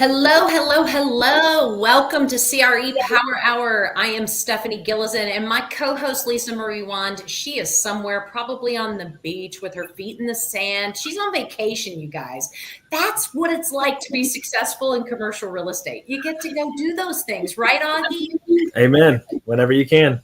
Hello, hello, hello. Welcome to CRE Power Hour. I am Stephanie Gillison, and my co-host Lisa Marie Wand. She is somewhere probably on the beach with her feet in the sand. She's on vacation, you guys. That's what it's like to be successful in commercial real estate. You get to go do those things, right, Augie? Amen. Whenever you can.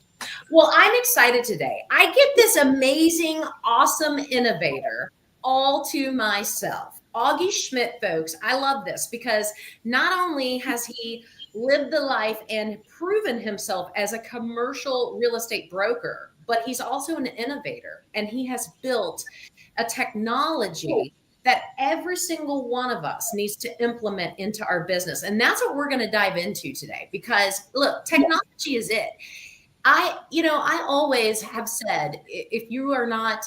Well, I'm excited today. I get this amazing, awesome innovator all to myself. Augie Schmidt, folks. I love this because not only has he lived the life and proven himself as a commercial real estate broker, but he's also an innovator, and he has built a technology that every single one of us needs to implement into our business. And that's what we're going to dive into today, because look, technology is it. I always have said, if you are not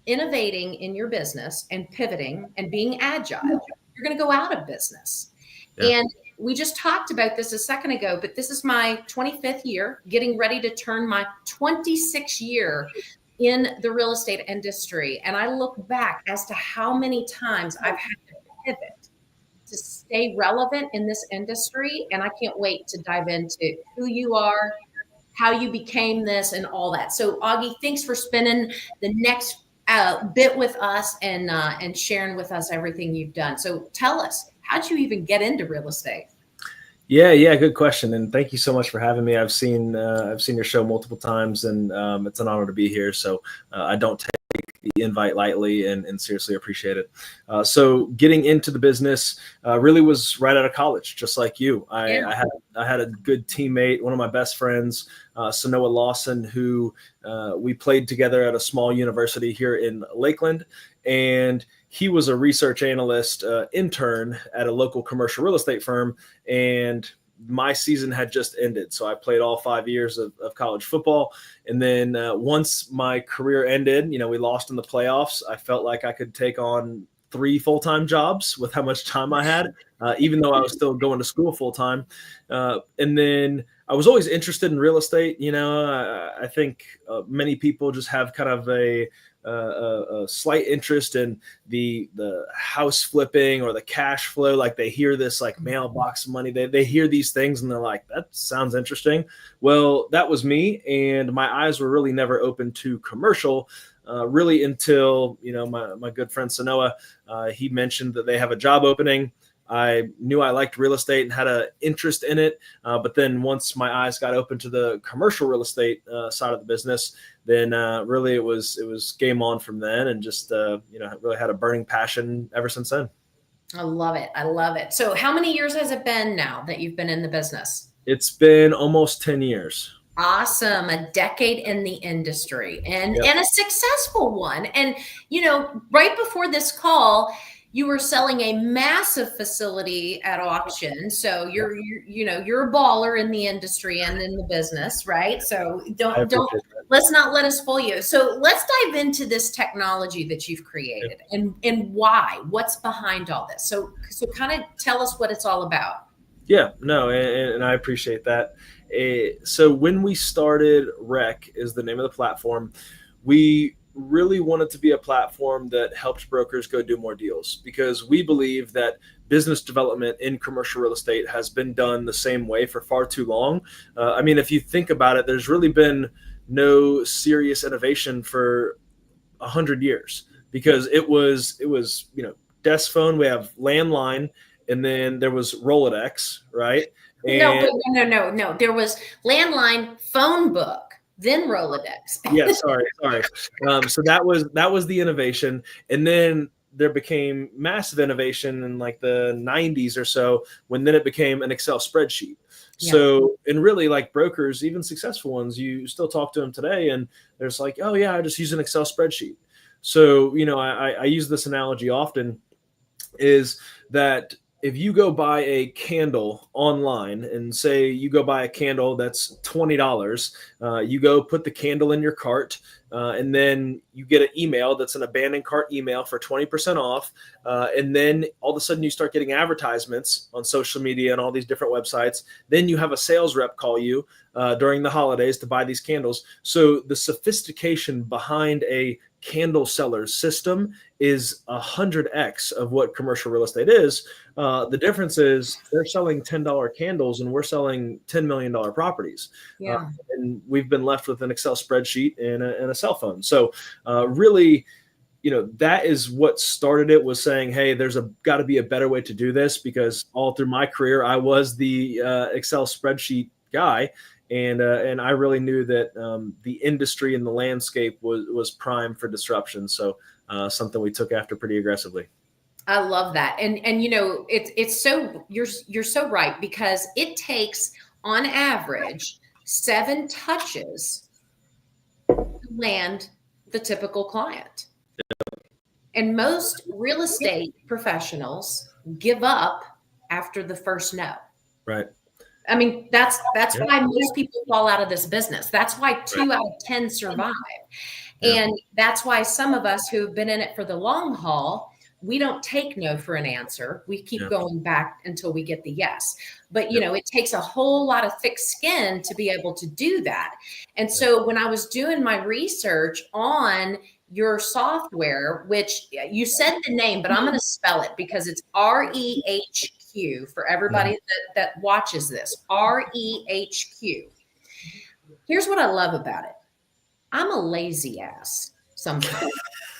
innovating in your business and pivoting and being agile, you're going to go out of business. Yeah. And we just talked about this a second ago, but this is my 25th year, getting ready to turn my 26th year in the real estate industry. And I look back as to how many times I've had to pivot to stay relevant in this industry. And I can't wait to dive into who you are, how you became this, and all that. So Augie, thanks for spending the next bit with us and sharing with us everything you've done. So tell us, how'd you even get into real estate? Yeah, good question, and thank you so much for having me. I've seen your show multiple times, and it's an honor to be here. So I don't take the invite lightly, and seriously appreciate it. So getting into the business really was right out of college, just like you. I had a good teammate, one of my best friends, Sanoa Lawson, who we played together at a small university here in Lakeland, and he was a research analyst intern at a local commercial real estate firm, and my season had just ended. So I played all 5 years of college football. And then once my career ended, we lost in the playoffs. I felt like I could take on 3 full-time jobs with how much time I had, even though I was still going to school full-time. And then I was always interested in real estate. I think many people just have kind of a slight interest in the house flipping or the cash flow. Like they hear this like mailbox money. They hear these things and they're like, that sounds interesting. Well, that was me. And my eyes were really never open to commercial really until, my good friend Sanoa, he mentioned that they have a job opening. I knew I liked real estate and had an interest in it. But then once my eyes got open to the commercial real estate side of the business, then really it was game on from then, and just, really had a burning passion ever since then. I love it. I love it. So how many years has it been now that you've been in the business? It's been almost 10 years. Awesome. A decade in the industry and a successful one. And, right before this call, you were selling a massive facility at auction. So you're a baller in the industry and in the business, right? So let's not let us fool you. So let's dive into this technology that you've created and why, what's behind all this. So kind of tell us what it's all about. Yeah, no, and I appreciate that. So when we started REHQ is the name of the platform, we really wanted to be a platform that helps brokers go do more deals, because we believe that business development in commercial real estate has been done the same way for far too long. If you think about it, there's really been no serious innovation for 100 years, because it was desk phone. We have landline, and then there was Rolodex, right? No. There was landline, phone book, then Rolodex. Yeah, sorry. So that was the innovation, and then there became massive innovation in like the 90s or so, when then it became an Excel spreadsheet. Yeah. So, and really, like brokers, even successful ones, you still talk to them today, and there's like, oh yeah, I just use an Excel spreadsheet. So I use this analogy often, is that if you go buy a candle online, and say you go buy a candle that's $20, you go put the candle in your cart, and then you get an email that's an abandoned cart email for 20% off. And then all of a sudden you start getting advertisements on social media and all these different websites. Then you have a sales rep call you during the holidays to buy these candles. So the sophistication behind a candle seller's system is 100x of what commercial real estate is. The difference is they're selling $10 candles and we're selling $10 million properties. Yeah. And we've been left with an Excel spreadsheet and a cell phone. So really, that is what started it, was saying, hey, there's got to be a better way to do this, because all through my career, I was the Excel spreadsheet guy. And I really knew that the industry and the landscape was prime for disruption. So something we took after pretty aggressively. I love that. And it's so, you're so right, because it takes on average 7 touches to land the typical client. And most real estate professionals give up after the first no. Right. I mean, that's why most people fall out of this business. That's why 2 out of 10 survive. And that's why some of us who've been in it for the long haul, we don't take no for an answer. We keep going back until we get the yes. But, it takes a whole lot of thick skin to be able to do that. And so when I was doing my research on your software, which you said the name, but I'm going to spell it because it's REHQ for everybody that watches this. REHQ. Here's what I love about it. I'm a lazy ass sometimes.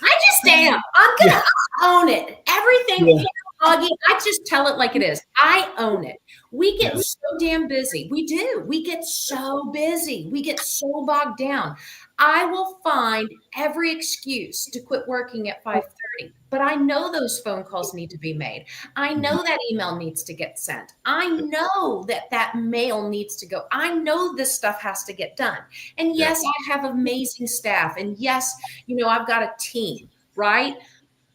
I just am. I'm going to own it. Everything, Augie, I just tell it like it is. I own it. We get so damn busy. We do. We get so busy. We get so bogged down. I will find every excuse to quit working at 5:30, but I know those phone calls need to be made. I know that email needs to get sent. I know that mail needs to go. I know this stuff has to get done. And yes, I have amazing staff. And yes, I've got a team, right?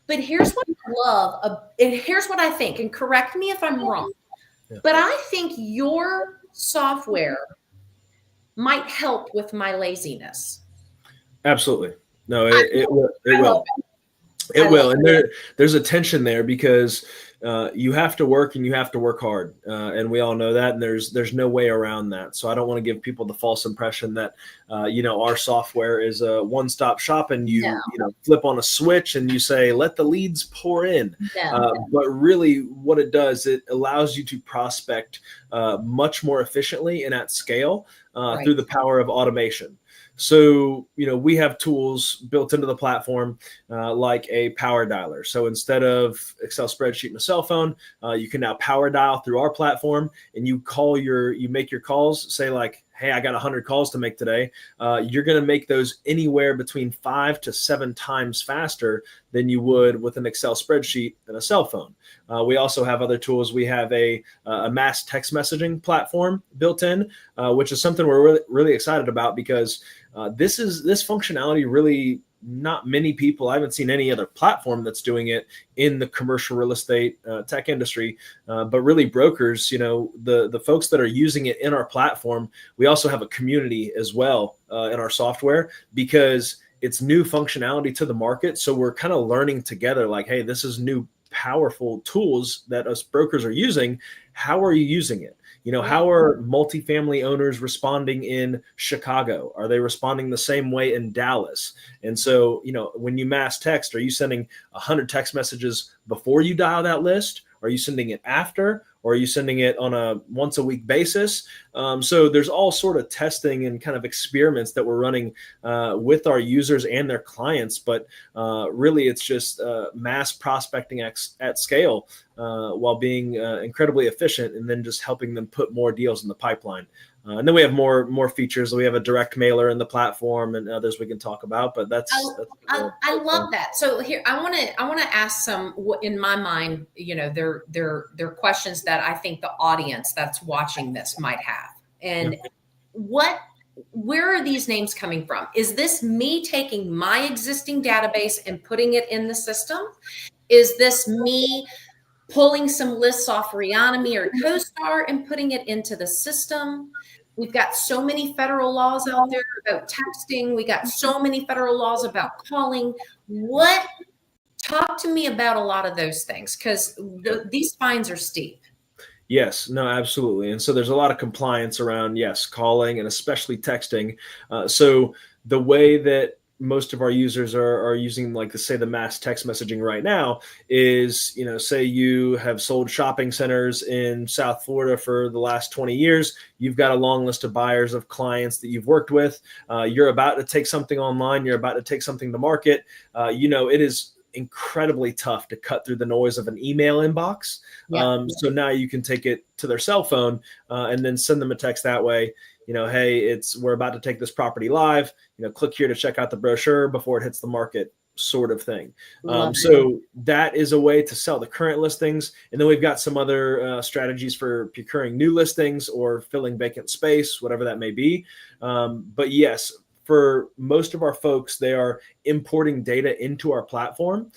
But here's what I love, and here's what I think, and correct me if I'm wrong, but I think your software might help with my laziness. Absolutely. No, it will. It will. And there's a tension there, because you have to work and you have to work hard. And we all know that. And there's no way around that. So I don't want to give people the false impression that, our software is a one-stop shop and you flip on a switch and you say, let the leads pour in. But really what it does, it allows you to prospect much more efficiently and at scale through the power of automation. So, we have tools built into the platform like a power dialer. So instead of Excel spreadsheet and a cell phone, you can now power dial through our platform, and you make your calls, say like, hey, I got 100 calls to make today. You're going to make those anywhere between 5 to 7 times faster than you would with an Excel spreadsheet and a cell phone. We also have other tools. We have a mass text messaging platform built in, which is something we're really excited about, because this functionality really, not many people, I haven't seen any other platform that's doing it in the commercial real estate tech industry, but really brokers, the folks that are using it in our platform, we also have a community as well in our software, because it's new functionality to the market. So we're kind of learning together, like, hey, this is new powerful tools that us brokers are using. How are you using it? How are multifamily owners responding in Chicago? Are they responding the same way in Dallas? And so, when you mass text, are you sending 100 text messages before you dial that list? Are you sending it after? Or are you sending it on a once a week basis? So there's all sort of testing and kind of experiments that we're running with our users and their clients. But really, it's just mass prospecting at scale while being incredibly efficient, and then just helping them put more deals in the pipeline. And then we have more features. We have a direct mailer in the platform and others we can talk about. But I love that. So here, I want to ask some, in my mind, they're questions that I think the audience that's watching this might have. And where are these names coming from? Is this me taking my existing database and putting it in the system? Is this me pulling some lists off Reonomy or CoStar and putting it into the system? We've got so many federal laws out there about texting. We got so many federal laws about calling. Talk to me about a lot of those things, because these fines are steep. Yes, no, absolutely. And so there's a lot of compliance around, yes, calling and especially texting. So the way that most of our users are using, like to say the mass text messaging right now is, say you have sold shopping centers in South Florida for the last 20 years. You've got a long list of buyers of clients that you've worked with. You're about to take something online. You're about to take something to market. It is incredibly tough to cut through the noise of an email inbox. Yeah. So now you can take it to their cell phone and then send them a text that way. Hey, we're about to take this property live. Click here to check out the brochure before it hits the market, sort of thing. So that is a way to sell the current listings. And then we've got some other strategies for procuring new listings or filling vacant space, whatever that may be. But yes, for most of our folks, they are importing data into our platform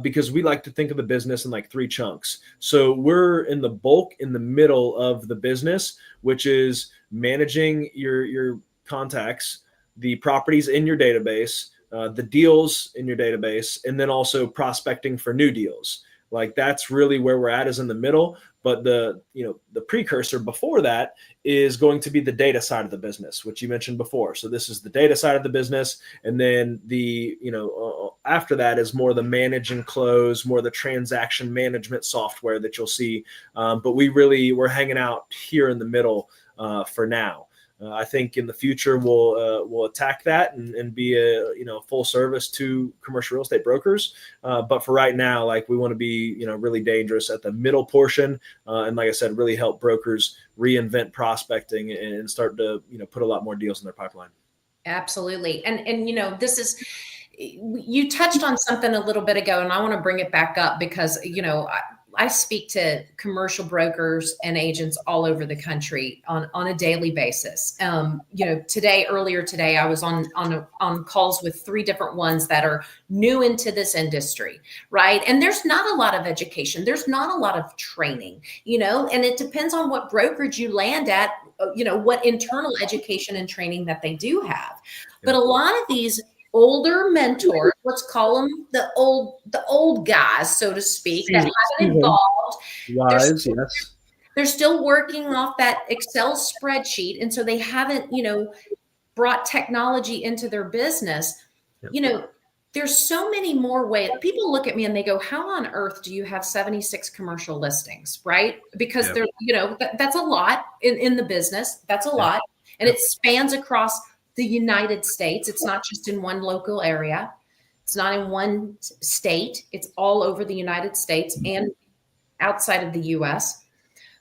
because we like to think of the business in like 3 chunks. So we're in the middle of the business, which is managing your contacts, the properties in your database, the deals in your database, and then also prospecting for new deals. Like that's really where we're at, is in the middle. But the precursor before that is going to be the data side of the business, which you mentioned before. So this is the data side of the business. And then after that is more the manage and close, more the transaction management software that you'll see. But we're hanging out here in the middle for now. I think in the future we'll attack that and be a full service to commercial real estate brokers. But for right now, like we want to be really dangerous at the middle portion, and like I said, really help brokers reinvent prospecting and start to put a lot more deals in their pipeline. Absolutely, and this is. You touched on something a little bit ago, and I want to bring it back up because I speak to commercial brokers and agents all over the country on a daily basis. Earlier today, I was on calls with 3 different ones that are new into this industry, right? And there's not a lot of education. There's not a lot of training, and it depends on what brokerage you land at, what internal education and training that they do have. But a lot of these older mentors, let's call them the old guys, so to speak, that haven't evolved. Wise, they're still working off that Excel spreadsheet, and so they haven't, brought technology into their business. There's so many more ways. People look at me and they go, "How on earth do you have 76 commercial listings?" Right? Because they're, that's a lot in the business. That's a lot, and it spans across the United States. It's not just in one local area. It's not in one state. It's all over the United States and outside of the US.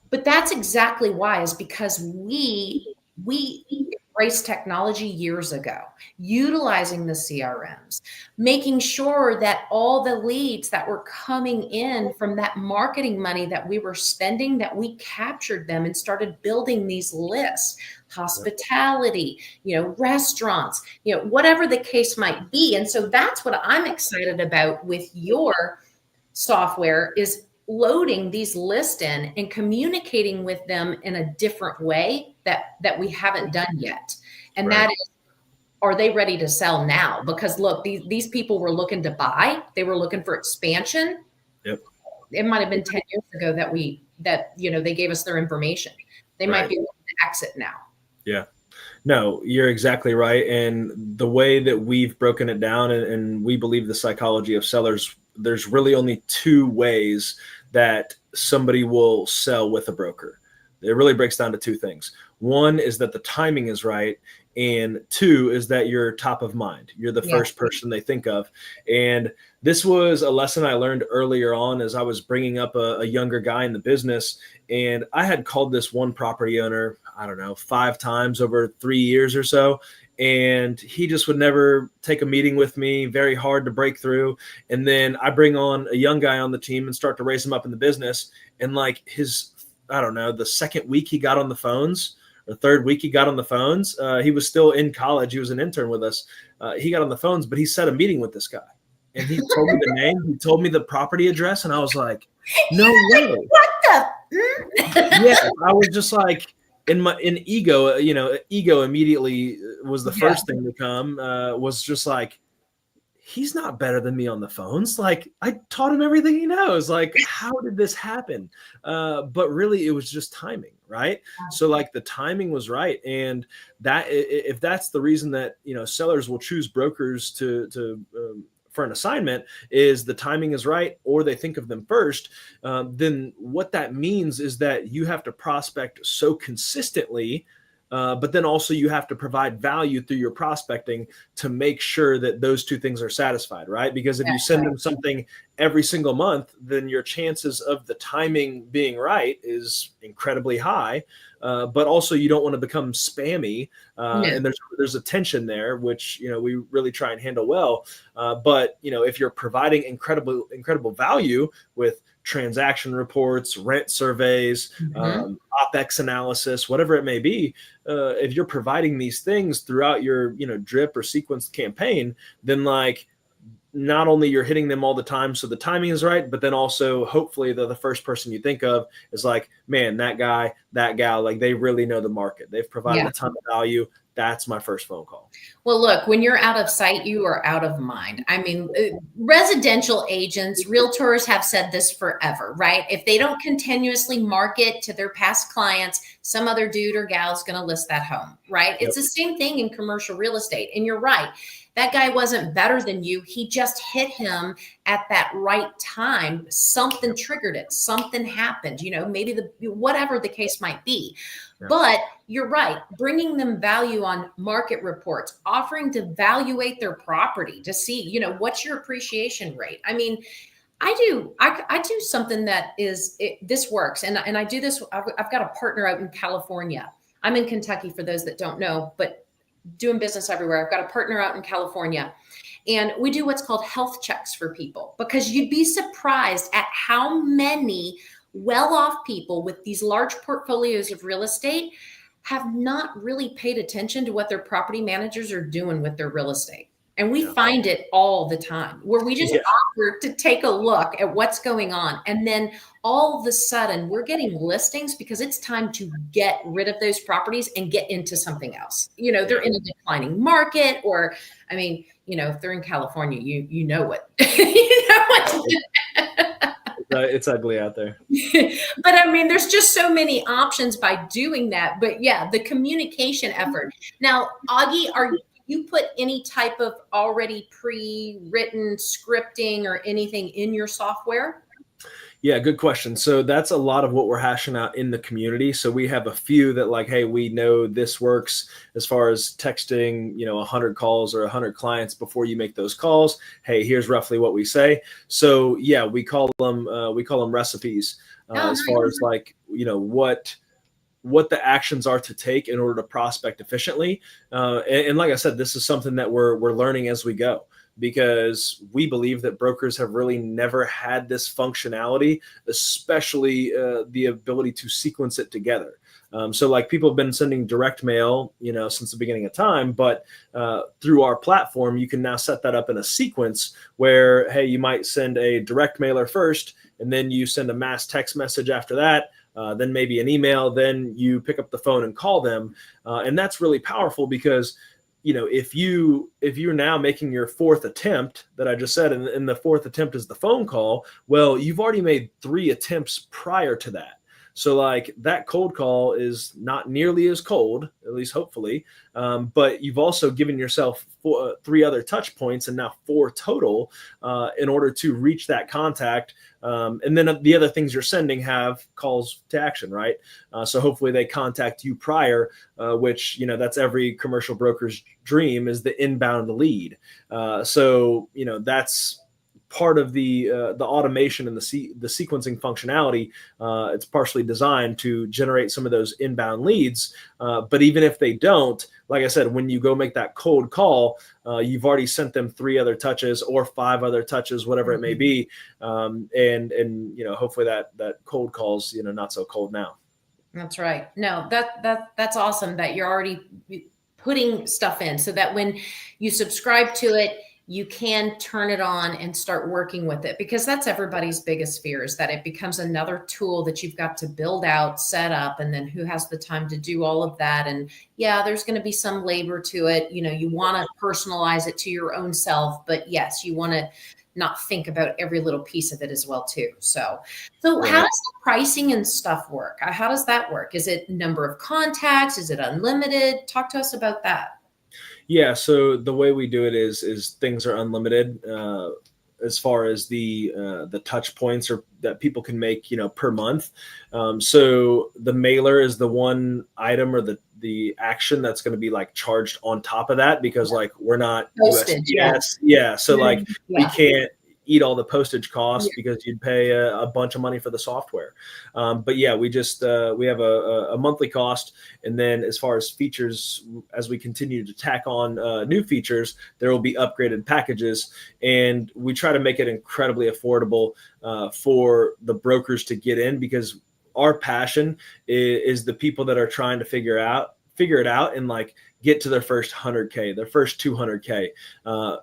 But that's exactly why, is because we embraced technology years ago, utilizing the CRMs, making sure that all the leads that were coming in from that marketing money that we were spending, that we captured them and started building these lists. Hospitality, restaurants, whatever the case might be. And so that's what I'm excited about with your software, is loading these lists in and communicating with them in a different way that we haven't done yet. And that is, are they ready to sell now? Because look, these people were looking to buy, they were looking for expansion. It might have been 10 years ago that they gave us their information. They might be looking to exit now. Yeah. No, you're exactly right. And the way that we've broken it down, and we believe the psychology of sellers, there's really only 2 ways that somebody will sell with a broker. It really breaks down to 2 things. One is that the timing is right. And 2 is that you're top of mind. You're the first person they think of. And this was a lesson I learned earlier on as I was bringing up a younger guy in the business. And I had called this one property owner, I don't know, 5 times over 3 years or so. And he just would never take a meeting with me, very hard to break through. And then I bring on a young guy on the team and start to raise him up in the business. And like the second week he got on the phones, or 3rd week he got on the phones, he was still in college. He was an intern with us. He got on the phones, but he set a meeting with this guy. And he told me the name. He told me the property address. And I was like, no way. What the? Yeah, I was just like, in ego, ego immediately was the first thing to come, was just like, he's not better than me on the phones. Like, I taught him everything he knows. Like, how did this happen? But really, it was just timing, right? So like the timing was right. And that, if that's the reason that, sellers will choose brokers for an assignment, is the timing is right, or they think of them first, then what that means is that you have to prospect so consistently, but then also you have to provide value through your prospecting to make sure that those two things are satisfied, right? Because if you send them something every single month, then your chances of the timing being right is incredibly high. But also you don't want to become spammy, and there's a tension there, which we really try and handle well. But if you're providing incredible value with transaction reports, rent surveys, OpEx analysis, whatever it may be, if you're providing these things throughout your drip or sequenced campaign, then like not only you're hitting them all the time, so the timing is right, but then also hopefully the first person you think of is like, man, that guy, that gal, like they really know the market. They've provided a ton of value. That's my first phone call. Well, look, when you're out of sight, you are out of mind. I mean, residential agents, realtors have said this forever, right? If they don't continuously market to their past clients, some other dude or gal is going to list that home, right? It's the same thing in commercial real estate. And you're right. That guy wasn't better than you. He just hit him at that right time. Something triggered it. Something happened, maybe whatever the case might be. But you're right. Bringing them value on market reports, offering to evaluate their property to see, what's your appreciation rate? I mean, I do something that this works. And I do this. I've got a partner out in California. I'm in Kentucky for those that don't know, but doing business everywhere. I've got a partner out in California, and we do what's called health checks for people, because you'd be surprised at how many well-off people with these large portfolios of real estate have not really paid attention to what their property managers are doing with their real estate. And we find it all the time where we just offer to take a look at what's going on. And then all of a sudden we're getting listings because it's time to get rid of those properties and get into something else. They're in a declining market, or, I mean, if they're in California, you know what, it's ugly out there. But I mean, there's just so many options by doing that. But yeah, the communication effort. Now, Augie, you put any type of already pre-written scripting or anything in your software? Yeah, good question. So that's a lot of what we're hashing out in the community. So we have a few that like, hey, we know this works as far as texting, 100 calls or 100 clients before you make those calls. Hey, here's roughly what we say. So yeah, we call them recipes as far as like, what the actions are to take in order to prospect efficiently. And like I said, this is something that we're learning as we go, because we believe that brokers have really never had this functionality, especially the ability to sequence it together. So like people have been sending direct mail, since the beginning of time, but through our platform, you can now set that up in a sequence where, hey, you might send a direct mailer first, and then you send a mass text message after that. Then maybe an email, then you pick up the phone and call them. And that's really powerful because, if you're now making your fourth attempt that I just said, and the fourth attempt is the phone call, well, you've already made 3 attempts prior to that. So like that cold call is not nearly as cold, at least hopefully, but you've also given yourself 3 other touch points, and now 4 total in order to reach that contact. And then the other things you're sending have calls to action, right? So hopefully they contact you prior, which, that's every commercial broker's dream, is the inbound lead. So that's part of the automation and the sequencing functionality. It's partially designed to generate some of those inbound leads. But even if they don't, like I said, when you go make that cold call, you've already sent them 3 other touches or 5 other touches, whatever it may be. And hopefully that cold call's, not so cold now. That's right. No, that's awesome that you're already putting stuff in so that when you subscribe to it, you can turn it on and start working with it, because that's everybody's biggest fear, is that it becomes another tool that you've got to build out, set up, and then who has the time to do all of that. And yeah, there's going to be some labor to it. You want to personalize it to your own self, but yes, you want to not think about every little piece of it as well too. So Right. How does the pricing and stuff work? How does that work? Is it number of contacts? Is it unlimited? Talk to us about that. Yeah, so the way we do it is things are unlimited as far as the touch points or that people can make per month. So the mailer is the one item or the action that's going to be like charged on top of that, because like we're not Postage, USPS. Yeah, so like we Yeah. can't eat all the postage costs Yeah. because you'd pay a bunch of money for the software. But yeah, we just we have a monthly cost, and then as far as features, as we continue to tack on new features, there will be upgraded packages, and we try to make it incredibly affordable for the brokers to get in, because our passion is the people that are trying to figure it out and like get to their first 100K, their first 200K.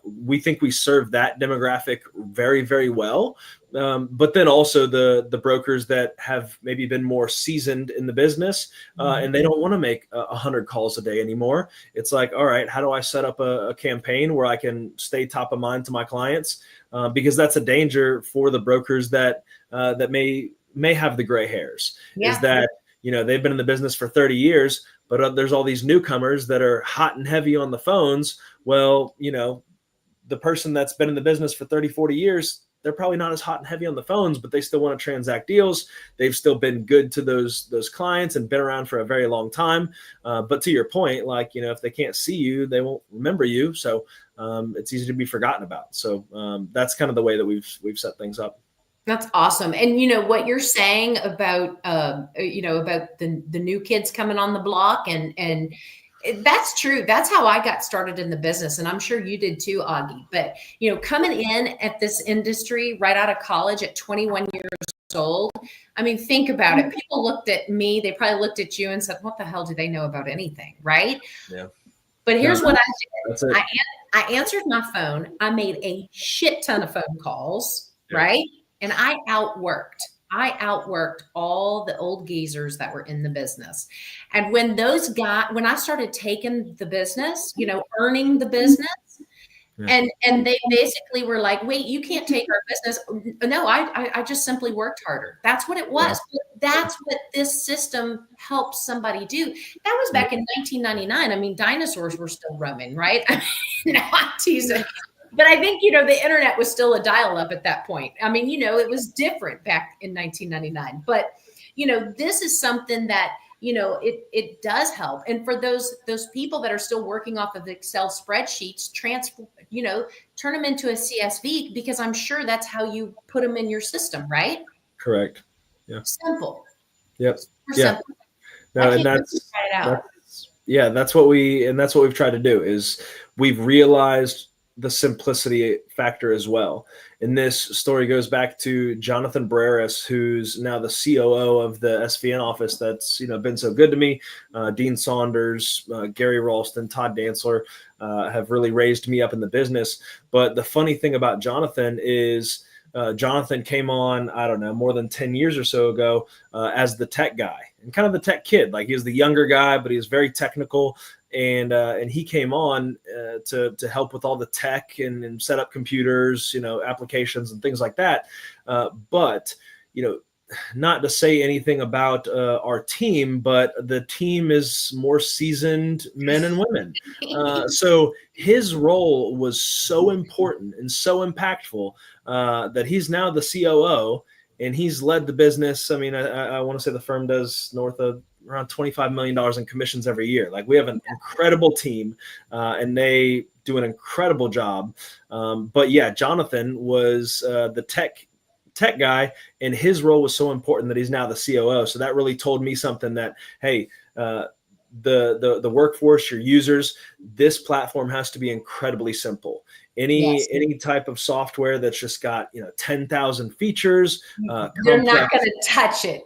We think we serve that demographic very, very well. But then also the brokers that have maybe been more seasoned in the business and they don't want to make 100 calls a day anymore. It's like, all right, how do I set up a campaign where I can stay top of mind to my clients? Because that's a danger for the brokers that may have the gray hairs. Yeah. Is that they've been in the business for 30 years, but there's all these newcomers that are hot and heavy on the phones. Well, the person that's been in the business for 30, 40 years, they're probably not as hot and heavy on the phones, but they still want to transact deals. They've still been good to those clients and been around for a very long time. But to your point, like, if they can't see you, they won't remember you. So it's easy to be forgotten about. So that's kind of the way that we've set things up. That's awesome. And what you're saying about about the new kids coming on the block, and that's true. That's how I got started in the business, and I'm sure you did too, Augie. But coming in at this industry right out of college at 21 years old, I mean, think about it. People looked at me, they probably looked at you and said, "What the hell do they know about anything?" Right? Yeah. But here's what I did. That's it. I answered my phone. I made a shit ton of phone calls, right? And I outworked all the old geezers that were in the business. And when I started taking the business, earning the business, and they basically were like, "Wait, you can't take our business." No, I just simply worked harder. That's what it was. Yeah. That's what this system helps somebody do. That was back in 1999. I mean, dinosaurs were still roaming, right? I mean, no, I'm teasing. But I think, the internet was still a dial-up at that point. I mean, it was different back in 1999. But, this is something that, it does help. And for those people that are still working off of Excel spreadsheets, turn them into a CSV, because I'm sure that's how you put them in your system, right? Correct. Yeah. Simple. Yep. Simple. No, and that's what we've tried to do, is we've realized the simplicity factor as well. And this story goes back to Jonathan Breras, who's now the COO of the SVN office that's been so good to me. Dean Saunders, Gary Ralston, Todd Dantzler have really raised me up in the business. But the funny thing about Jonathan is Jonathan came on, I don't know, more than 10 years or so ago as the tech guy and kind of the tech kid. Like, he was the younger guy, but he was very technical. And he came on to help with all the tech and set up computers, applications and things like that. But not to say anything about our team, but the team is more seasoned men and women. So his role was so important and so impactful that he's now the COO, and he's led the business. I mean, I want to say the firm does north of around $25 million in commissions every year. Like, we have an incredible team and they do an incredible job. But yeah, Jonathan was the tech guy, and his role was so important that he's now the COO. So that really told me something, that, hey, the workforce, your users, this platform has to be incredibly simple. Any type of software that's just got 10,000 features, they're not going to touch it.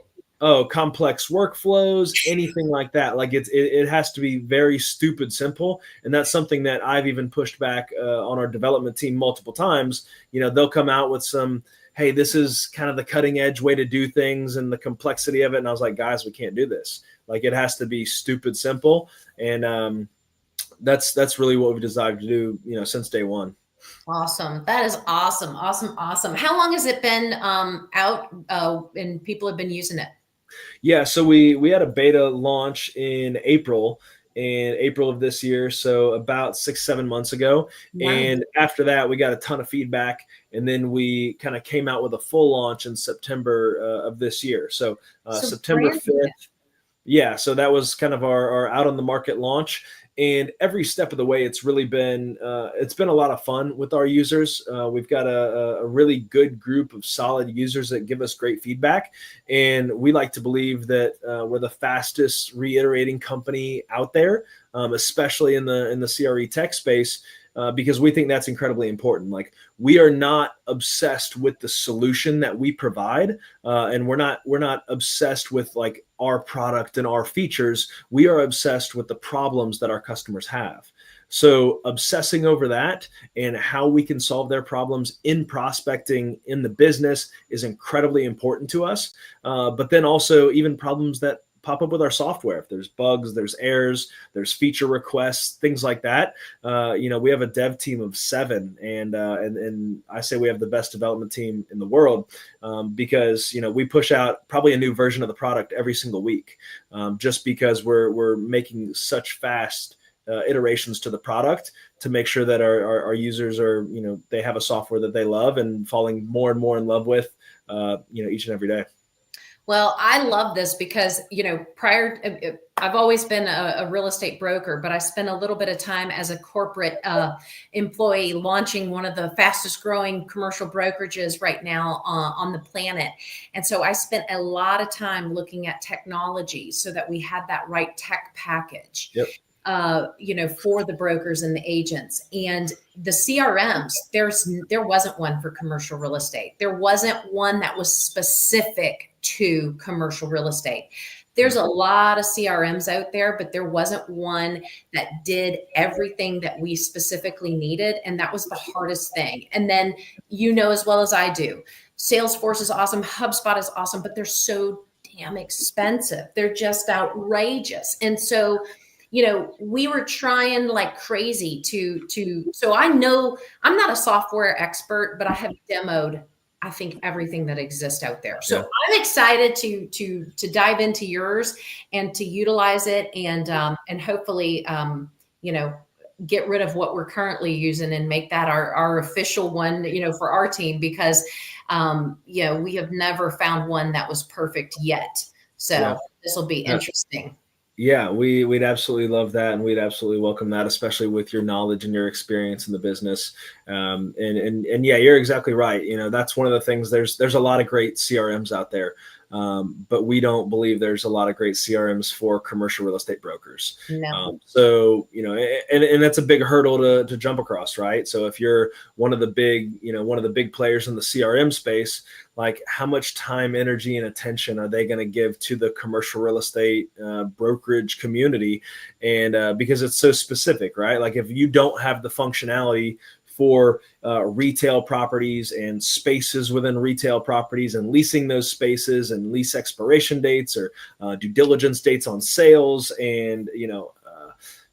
complex workflows, anything like that. Like it has to be very stupid simple. And that's something that I've even pushed back on our development team multiple times. They'll come out with some, hey, this is kind of the cutting edge way to do things and the complexity of it. And I was like, guys, we can't do this. Like, it has to be stupid simple. And that's really what we've decided to do, since day one. Awesome. That is awesome. Awesome. Awesome. How long has it been out and people have been using it? Yeah, so we had a beta launch in April of this year, so about 6-7 months ago. Nice. And after that, we got a ton of feedback, and then we kind of came out with a full launch in September of this year. So September 5th. Yeah, so that was kind of our out on the market launch. And every step of the way, it's really been it's been a lot of fun with our users. We've got a really good group of solid users that give us great feedback, and we like to believe that we're the fastest reiterating company out there, especially in the CRE tech space. Because we think that's incredibly important. Like, we are not obsessed with the solution that we provide, and we're not obsessed with like our product and our features. We are obsessed with the problems that our customers have. So obsessing over that and how we can solve their problems in prospecting in the business is incredibly important to us. But then also even problems that pop up with our software. If there's bugs, there's errors, there's feature requests, things like that. We have a dev team of 7, and I say we have the best development team in the world, because we push out probably a new version of the product every single week, just because we're making such fast iterations to the product to make sure that our users are, they have a software that they love and falling more and more in love with, each and every day. Well, I love this because, I've always been a real estate broker, but I spent a little bit of time as a corporate employee launching one of the fastest growing commercial brokerages right now on the planet. And so I spent a lot of time looking at technology so that we had that right tech package. Yep. For the brokers and the agents and the CRMs. There wasn't one for commercial real estate. There wasn't one that was specific to commercial real estate. There's a lot of CRMs out there, but there wasn't one that did everything that we specifically needed. And that was the hardest thing. And then, as well as I do, Salesforce is awesome. HubSpot is awesome, but they're so damn expensive. They're just outrageous. And so, we were trying like crazy so I know I'm not a software expert, but I have demoed, I think, everything that exists out there. So I'm excited to dive into yours and to utilize it and hopefully, get rid of what we're currently using and make that our official one, for our team, because, we have never found one that was perfect yet. So this will be interesting. Yeah, we'd absolutely love that, and we'd absolutely welcome that, especially with your knowledge and your experience in the business. And yeah, you're exactly right. That's one of the things. There's a lot of great CRMs out there, but we don't believe there's a lot of great CRMs for commercial real estate brokers. No. So and that's a big hurdle to jump across, right? So if you're one of the big players in the CRM space, like, how much time, energy, and attention are they going to give to the commercial real estate brokerage community? And because it's so specific, right? Like, if you don't have the functionality for retail properties and spaces within retail properties and leasing those spaces and lease expiration dates or due diligence dates on sales and,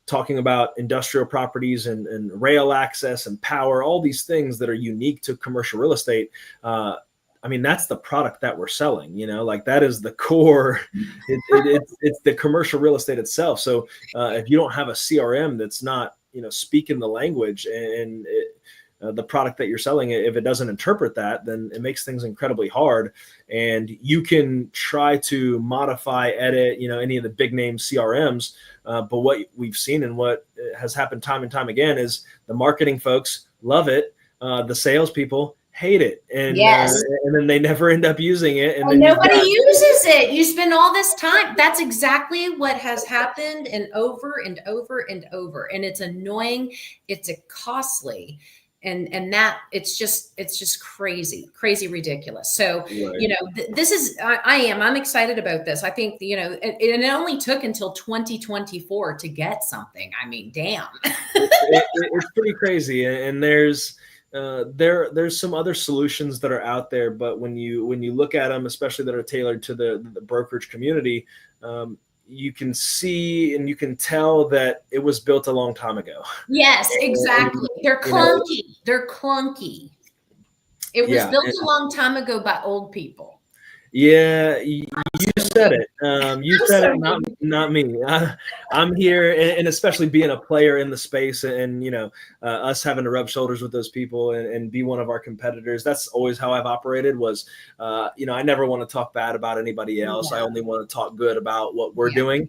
talking about industrial properties and rail access and power, all these things that are unique to commercial real estate. That's the product that we're selling, like that is the core. It's the commercial real estate itself. So if you don't have a CRM that's not, speaking the language and the product that you're selling, if it doesn't interpret that, then it makes things incredibly hard. And you can try to modify, edit, any of the big name CRMs. But what we've seen and what has happened time and time again is the marketing folks love it. The salespeople hate it, and then they never end up using it, and then nobody uses it. You spend all this time. That's exactly what has happened, and over and over and over. And it's annoying. It's costly. and that it's just crazy ridiculous. So Right. this is I'm excited about this. I think it only took until 2024 to get something. I mean, damn. It's pretty crazy, and there's some other solutions that are out there, but when you look at them, especially that are tailored to the brokerage community, you can see and you can tell that it was built a long time ago. Yes, exactly. They're clunky. They're clunky. It was built a long time ago by old people. Yeah, you said it. You said it, not me. I'm here, and especially being a player in the space, and us having to rub shoulders with those people and be one of our competitors. That's always how I've operated. Was I never want to talk bad about anybody else. I only want to talk good about what we're doing.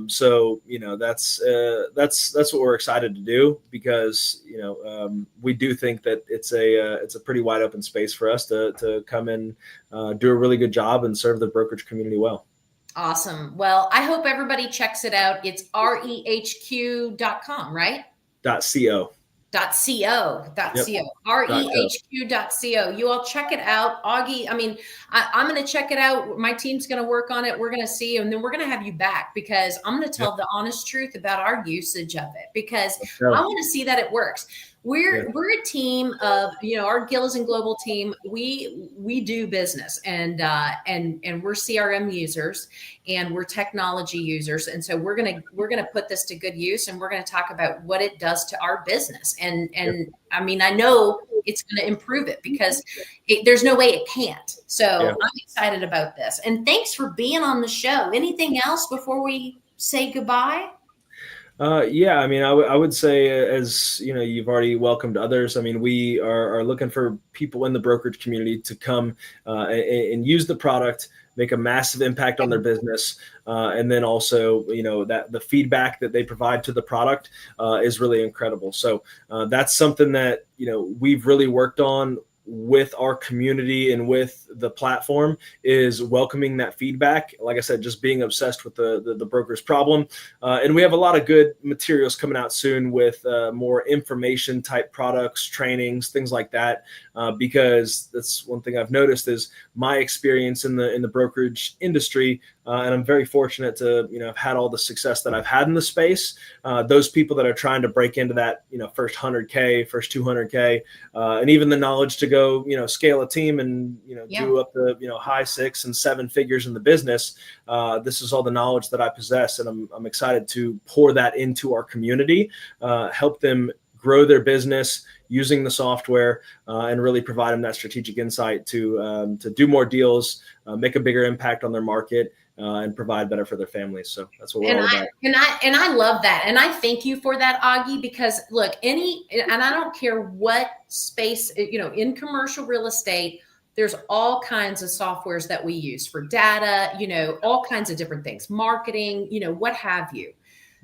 So that's what we're excited to do, because we do think that it's a pretty wide open space for us to come in, do a really good job and serve the brokerage community well. Awesome. Well, I hope everybody checks it out. It's rehq.com, right? .co. .co. rehq.co. You all check it out. Augie, I mean, I'm going to check it out. My team's going to work on it. We're going to see, and then we're going to have you back, because I'm going to tell the honest truth about our usage of it, because I want to see that it works. We're a team of, our Gillis and Global team. We do business, and we're CRM users, and we're technology users, and so we're gonna put this to good use, and we're gonna talk about what it does to our business. And I mean, I know it's gonna improve it, because there's no way it can't. So I'm excited about this, and thanks for being on the show. Anything else before we say goodbye? I mean, I would say, as you've already welcomed others. I mean, we are looking for people in the brokerage community to come and use the product, make a massive impact on their business, and then also that the feedback that they provide to the product is really incredible. So that's something that we've really worked on with our community and with the platform, is welcoming that feedback. Like I said, just being obsessed with the broker's problem. And we have a lot of good materials coming out soon with more information type products, trainings, things like that. Because that's one thing I've noticed is my experience in the brokerage industry. And I'm very fortunate to, have had all the success that I've had in the space. Those people that are trying to break into that, first 100K, first 200K, and even the knowledge to go, scale a team and, do up to, high 6 and 7 figures in the business. This is all the knowledge that I possess. And I'm excited to pour that into our community, help them grow their business using the software, and really provide them that strategic insight to do more deals, make a bigger impact on their market, and provide better for their families. So that's what we're all about. And I love that. And I thank you for that, Augie, because look, and I don't care what space, in commercial real estate, there's all kinds of softwares that we use for data, all kinds of different things, marketing, what have you.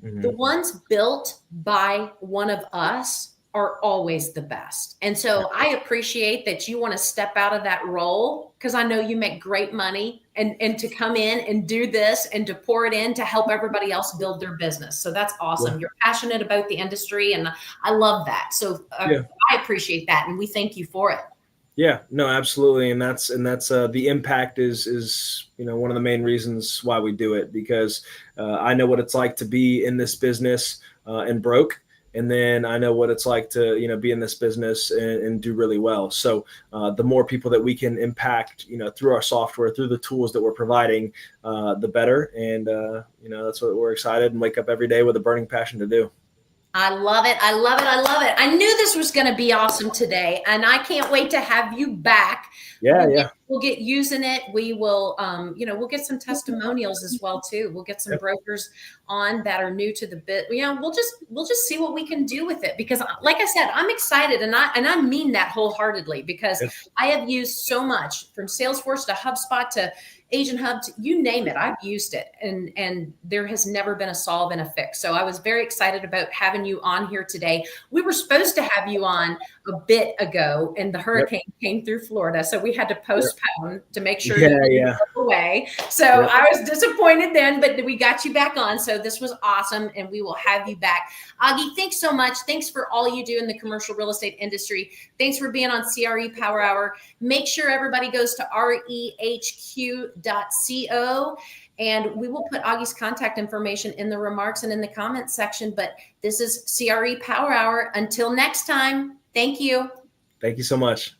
Mm-hmm. The ones built by one of us are always the best. And so I appreciate that you want to step out of that role, because I know you make great money, and to come in and do this and to pour it in to help everybody else build their business. So that's awesome. Yeah. You're passionate about the industry, and I love that. So I appreciate that. And we thank you for it. Yeah, no, absolutely. And that's the impact is one of the main reasons why we do it, because I know what it's like to be in this business and broke. And then I know what it's like to, be in this business and do really well. So the more people that we can impact, through our software, through the tools that we're providing, the better. And, that's what we're excited and wake up every day with a burning passion to do. I love it. I love it. I love it. I knew this was going to be awesome today, and I can't wait to have you back. We'll get using it. We will, we'll get some testimonials as well too. We'll get some brokers on that are new to the bit. We'll just see what we can do with it, because like I said, I'm excited, and I mean that wholeheartedly, because I have used so much, from Salesforce to HubSpot to, Agent Hub, you name it, I've used it, and there has never been a solve and a fix. So I was very excited about having you on here today. We were supposed to have you on a bit ago, and the hurricane came through Florida, so we had to postpone to make sure you didn't go away. So I was disappointed then, but we got you back on. So this was awesome, and we will have you back. Augie, thanks so much. Thanks for all you do in the commercial real estate industry. Thanks for being on CRE Power Hour. Make sure everybody goes to rehq.co, and we will put Augie's contact information in the remarks and in the comments section. But this is CRE Power Hour. Until next time, thank you. Thank you so much.